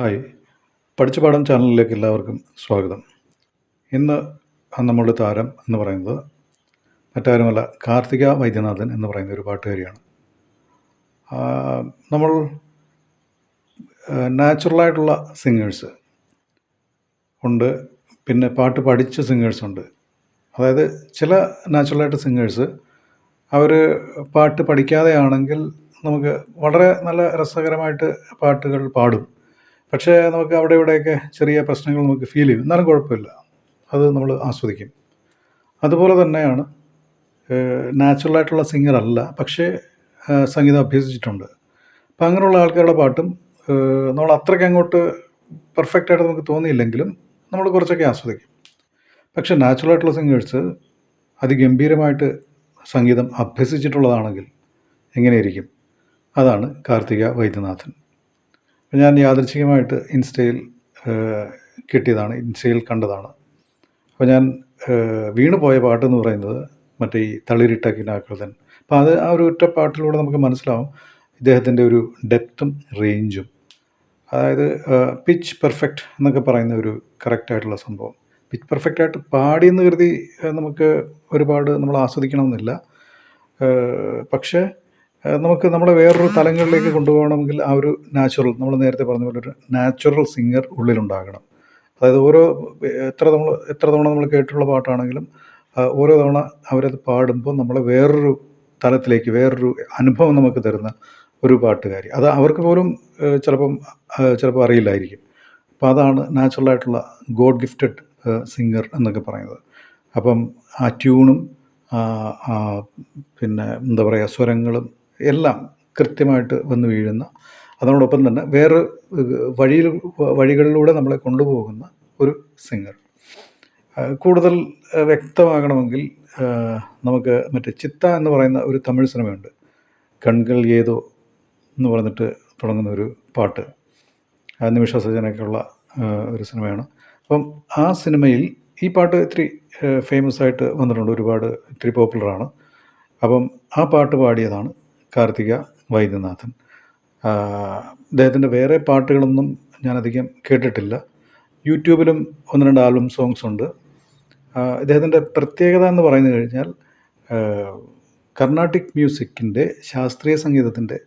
Hi. പഠിച്ച പാഠം ചാനലിലേക്ക് എല്ലാവർക്കും സ്വാഗതം. ഇന്ന് നമ്മളുടെ താരം എന്ന് പറയുന്നത് മറ്റാരുമല്ല, കാർത്തിക വൈദ്യനാഥൻ എന്ന് പറയുന്ന ഒരു പാട്ടുകാരിയാണ്. നമ്മൾ നാച്ചുറലായിട്ടുള്ള സിംഗേഴ്സ് ഉണ്ട്, പിന്നെ പാട്ട് പഠിച്ച സിംഗേഴ്സുണ്ട്. അതായത് ചില നാച്ചുറലായിട്ട് സിംഗേഴ്സ് അവർ പാട്ട് പഠിക്കാതെയാണെങ്കിൽ നമുക്ക് വളരെ നല്ല രസകരമായിട്ട് പാട്ടുകൾ പാടും. പക്ഷേ നമുക്ക് അവിടെ ഇവിടെയൊക്കെ ചെറിയ പ്രശ്നങ്ങൾ നമുക്ക് ഫീൽ ചെയ്യും. എന്നാലും കുഴപ്പമില്ല, അത് നമ്മൾ ആസ്വദിക്കും. അതുപോലെ തന്നെയാണ് നാച്ചുറലായിട്ടുള്ള സിംഗറല്ല, പക്ഷേ സംഗീതം അഭ്യസിച്ചിട്ടുണ്ട്. അപ്പം അങ്ങനെയുള്ള ആൾക്കാരുടെ പാട്ടും നമ്മൾ അത്രയ്ക്ക് അങ്ങോട്ട് പെർഫെക്റ്റായിട്ട് നമുക്ക് തോന്നിയില്ലെങ്കിലും നമ്മൾ കുറച്ചൊക്കെ ആസ്വദിക്കും. പക്ഷേ നാച്ചുറലായിട്ടുള്ള സിംഗേഴ്സ് അതിഗംഭീരമായിട്ട് സംഗീതം അഭ്യസിച്ചിട്ടുള്ളതാണെങ്കിൽ എങ്ങനെയിരിക്കും? അതാണ് കാർത്തിക വൈദ്യനാഥൻ. ഞാൻ യാദൃച്ഛികമായിട്ട് ഇൻസ്റ്റയിൽ കണ്ടതാണ്. അപ്പോൾ ഞാൻ വീണു പോയ പാട്ടെന്ന് പറയുന്നത് മറ്റേ ഈ തളിരിട്ട കിനാക്കൾ. അപ്പോൾ അത് ആ ഒരു ഒറ്റ പാട്ടിലൂടെ നമുക്ക് മനസ്സിലാവും ഇദ്ദേഹത്തിൻ്റെ ഒരു ഡെപ്തും റേഞ്ചും. അതായത് പിച്ച് പെർഫെക്റ്റ് എന്നൊക്കെ പറയുന്ന ഒരു കറക്റ്റായിട്ടുള്ള സംഭവം. പിച്ച് പെർഫെക്റ്റായിട്ട് പാടിയെന്ന് കരുതി നമുക്ക് ഒരുപാട് നമ്മൾ ആസ്വദിക്കണമെന്നില്ല. പക്ഷേ നമുക്ക് നമ്മളെ വേറൊരു തലങ്ങളിലേക്ക് കൊണ്ടുപോകണമെങ്കിൽ ആ ഒരു നമ്മൾ നേരത്തെ പറഞ്ഞ പോലെ ഒരു നാച്ചുറൽ സിംഗർ ഉള്ളിലുണ്ടാകണം. അതായത് എത്ര തവണ നമ്മൾ കേട്ടിട്ടുള്ള പാട്ടാണെങ്കിലും ഓരോ തവണ അവരത് പാടുമ്പോൾ നമ്മളെ വേറൊരു തലത്തിലേക്ക്, വേറൊരു അനുഭവം നമുക്ക് തരുന്ന ഒരു പാട്ടുകാരി. അത് അവർക്ക് പോലും ചിലപ്പോൾ അറിയില്ലായിരിക്കും. അപ്പോൾ അതാണ് നാച്ചുറലായിട്ടുള്ള ഗോഡ് ഗിഫ്റ്റഡ് സിംഗർ എന്നൊക്കെ പറയുന്നത്. അപ്പം ആ ട്യൂണും പിന്നെ എന്താ പറയുക, സ്വരങ്ങളും എല്ലാം കൃത്യമായിട്ട് വന്ന് വീഴുന്ന, അതോടൊപ്പം തന്നെ വേറെ വഴികളിലൂടെ നമ്മളെ കൊണ്ടുപോകുന്ന ഒരു സിംഗർ. കൂടുതൽ വ്യക്തമാകണമെങ്കിൽ നമുക്ക് മറ്റേ ചിത്ത എന്ന് പറയുന്ന ഒരു തമിഴ് സിനിമയുണ്ട്, കൺകൾ ഏതോ എന്ന് പറഞ്ഞിട്ട് തുടങ്ങുന്ന ഒരു പാട്ട്. നിമിഷ സജനൊക്കെയുള്ള ഒരു സിനിമയാണ്. അപ്പം ആ സിനിമയിൽ ഈ പാട്ട് ഇത്തിരി ഫേമസ് ആയിട്ട് വന്നിട്ടുണ്ട്, ഇത്തിരി പോപ്പുലറാണ്. അപ്പം ആ പാട്ട് പാടിയതാണ് കാർത്തിക വൈദ്യനാഥൻ. അദ്ദേഹത്തിൻ്റെ വേറെ പാട്ടുകളൊന്നും ഞാനധികം കേട്ടിട്ടില്ല. യൂട്യൂബിലും 1-2 ആൽബം സോങ്സ് ഉണ്ട്. ഇദ്ദേഹത്തിൻ്റെ പ്രത്യേകത എന്ന് പറയുന്നത് കഴിഞ്ഞാൽ കർണാട്ടിക് മ്യൂസിക്കിൻ്റെ, ശാസ്ത്രീയ സംഗീതത്തിൻ്റെ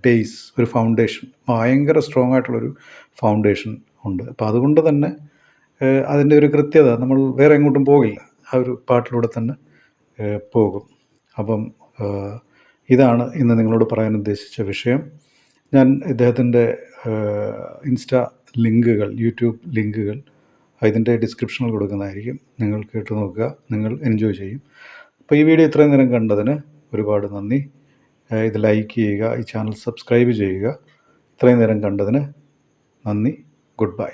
ബേസ്, ഒരു ഫൗണ്ടേഷൻ, ഭയങ്കര സ്ട്രോങ് ആയിട്ടുള്ളൊരു ഫൗണ്ടേഷൻ ഉണ്ട്. അപ്പോൾ അതുകൊണ്ട് തന്നെ അതിൻ്റെ ഒരു കൃത്യത നമ്മൾ വേറെ എങ്ങോട്ടും പോകില്ല, ആ ഒരു പാട്ടിലൂടെ തന്നെ പോകും. അപ്പം ഇതാണ് ഇന്ന് നിങ്ങളോട് പറയാൻ ഉദ്ദേശിച്ച വിഷയം. ഞാൻ ഇദ്ദേഹത്തിൻ്റെ യൂട്യൂബ് ലിങ്കുകൾ ഇതിൻ്റെ ഡിസ്ക്രിപ്ഷനിൽ കൊടുക്കുന്നതായിരിക്കും. നിങ്ങൾ കേട്ട് നോക്കുക, നിങ്ങൾ എൻജോയ് ചെയ്യും. അപ്പോൾ ഈ വീഡിയോ ഇത്രയും നേരം കണ്ടതിന് ഒരുപാട് നന്ദി. ഇത് ലൈക്ക് ചെയ്യുക, ഈ ചാനൽ സബ്സ്ക്രൈബ് ചെയ്യുക. ഇത്രയും നേരം കണ്ടതിന് നന്ദി. Good bye.